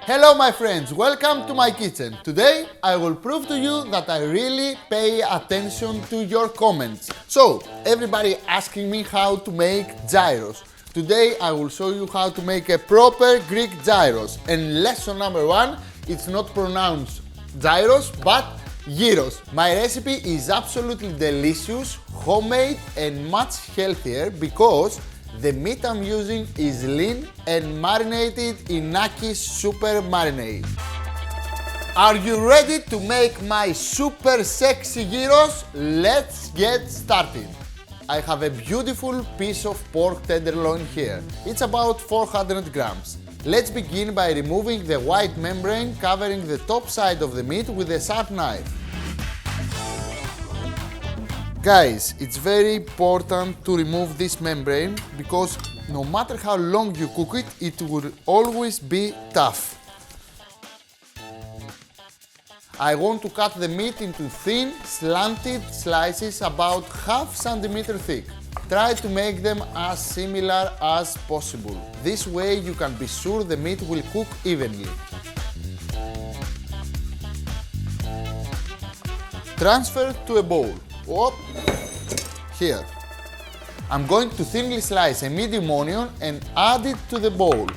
Hello my friends, welcome to my kitchen. Today I will prove to you that I really pay attention to your comments. So, everybody asking me how to make gyros. Today I will show you how to make a proper Greek gyros. And lesson number 1, it's not pronounced gyros but gyros. My recipe is absolutely delicious, homemade and much healthier because the meat I'm using is lean and marinated in Akis super marinade. Are you ready to make my super sexy gyros? Let's get started. I have a beautiful piece of pork tenderloin here. It's about 400 grams. Let's begin by removing the white membrane covering the top side of the meat with a sharp knife. Guys, it's very important to remove this membrane because no matter how long you cook it, it will always be tough. I want to cut the meat into thin, slanted slices about ½ centimeter thick. Try to make them as similar as possible. This way you can be sure the meat will cook evenly. Transfer to a bowl. Whoop. Here. I'm going to thinly slice a medium onion and add it to the bowl.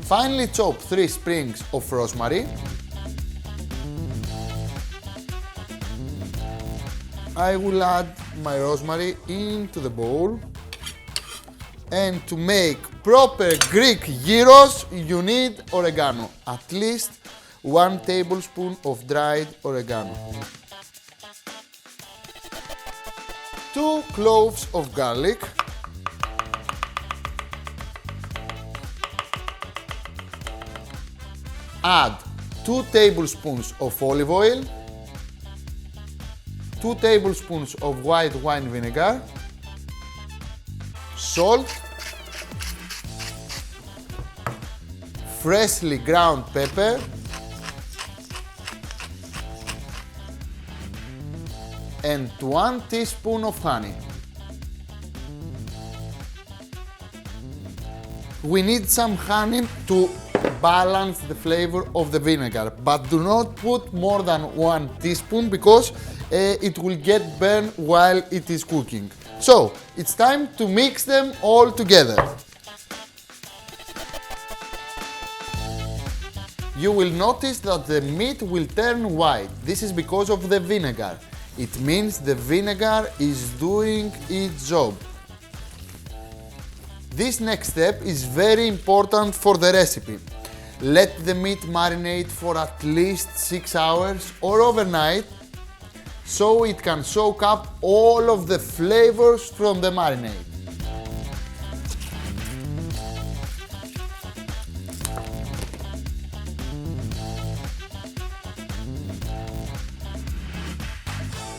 Finely chop 3 sprigs of rosemary. I will add my rosemary into the bowl. And to make proper Greek gyros, you need oregano, at least 1 tablespoon of dried oregano. 2 cloves of garlic. Add 2 tablespoons of olive oil, 2 tablespoons of white wine vinegar, salt, freshly ground pepper, and 1 teaspoon of honey. We need some honey to balance the flavor of the vinegar, but do not put more than 1 teaspoon because it will get burned while it is cooking. So, it's time to mix them all together. You will notice that the meat will turn white. This is because of the vinegar. It means the vinegar is doing its job. This next step is very important for the recipe. Let the meat marinate for at least 6 hours or overnight so it can soak up all of the flavors from the marinade.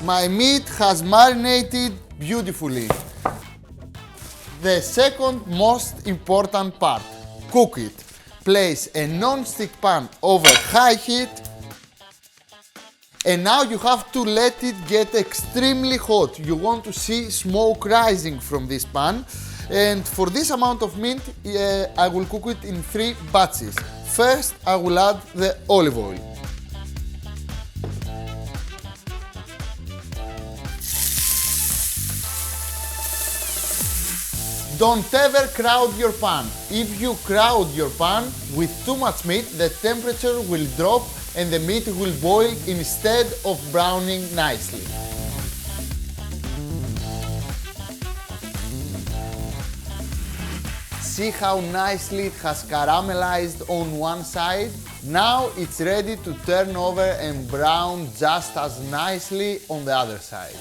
My meat has marinated beautifully. The second most important part, cook it. Place a non-stick pan over high heat and now you have to let it get extremely hot. You want to see smoke rising from this pan, and for this amount of meat I will cook it in 3 batches. First I will add the olive oil. Don't ever crowd your pan. If you crowd your pan with too much meat, the temperature will drop and the meat will boil instead of browning nicely. See how nicely it has caramelized on one side? Now it's ready to turn over and brown just as nicely on the other side.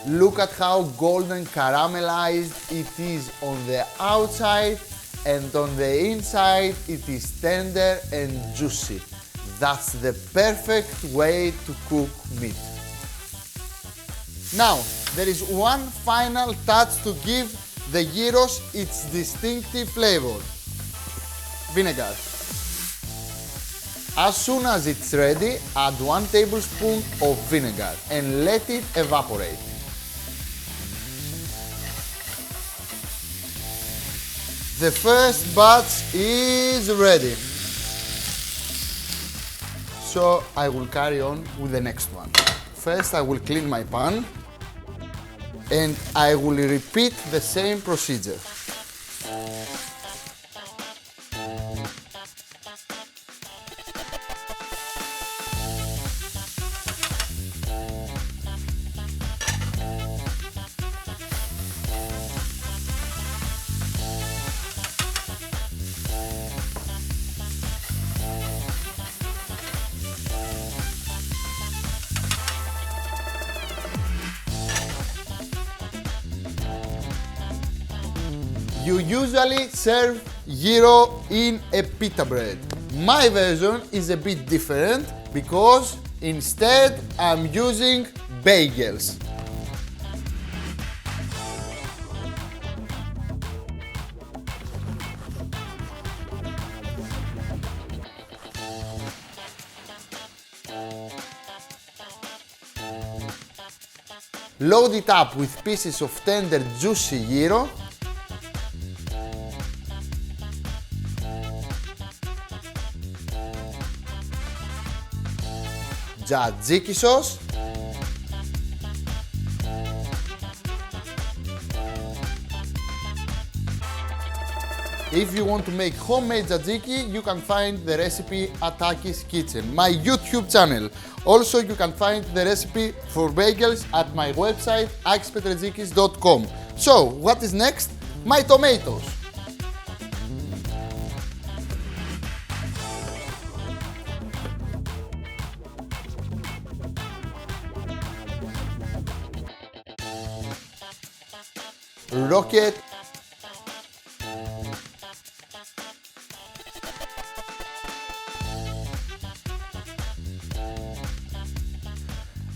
Look at how golden caramelized it is on the outside, and on the inside it is tender and juicy. That's the perfect way to cook meat. Now, there is one final touch to give the gyros its distinctive flavor. Vinegar. As soon as it's ready, add 1 tablespoon of vinegar and let it evaporate. The first batch is ready. So I will carry on with the next one. First I will clean my pan and I will repeat the same procedure. You usually serve gyro in a pita bread. My version is a bit different because instead I'm using bagels. Load it up with pieces of tender, juicy gyro. Tzatziki sauce. If you want to make homemade tzatziki, you can find the recipe at Akis Kitchen, my YouTube channel. Also, you can find the recipe for bagels at my website, akispetretzikis.com. So, what is next? My tomatoes. Rocket,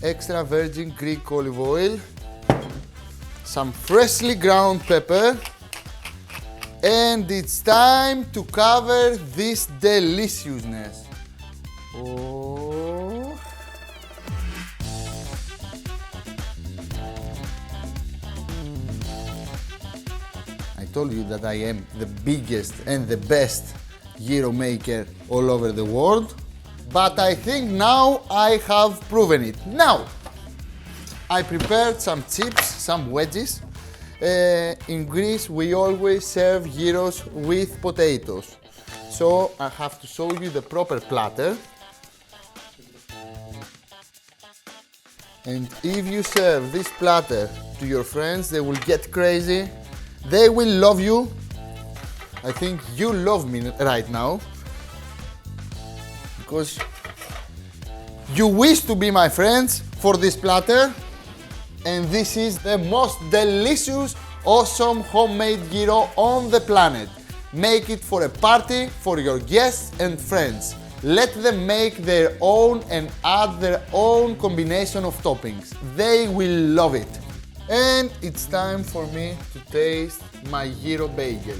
extra virgin Greek olive oil, some freshly ground pepper, and it's time to cover this deliciousness. Oh. I told you that I am the biggest and the best gyro maker all over the world, but I think now I have proven it. Now, I prepared some chips, some wedges. In Greece, we always serve gyros with potatoes. So I have to show you the proper platter. And if you serve this platter to your friends, they will get crazy. They will love you. I think you love me right now because you wish to be my friends for this platter, and this is the most delicious, awesome homemade gyro on the planet. Make it for a party for your guests and friends. Let them make their own and add their own combination of toppings. They will love it. And it's time for me to taste my gyro bagel.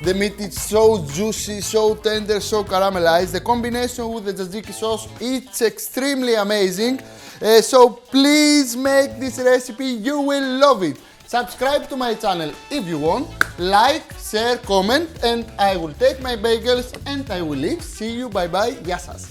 The meat is so juicy, so tender, so caramelized. The combination with the tzatziki sauce, it's extremely amazing. So please make this recipe, you will love it. Subscribe to my channel if you want, like, share, comment, and I will take my bagels and I will leave. See you, bye bye, γεια σας.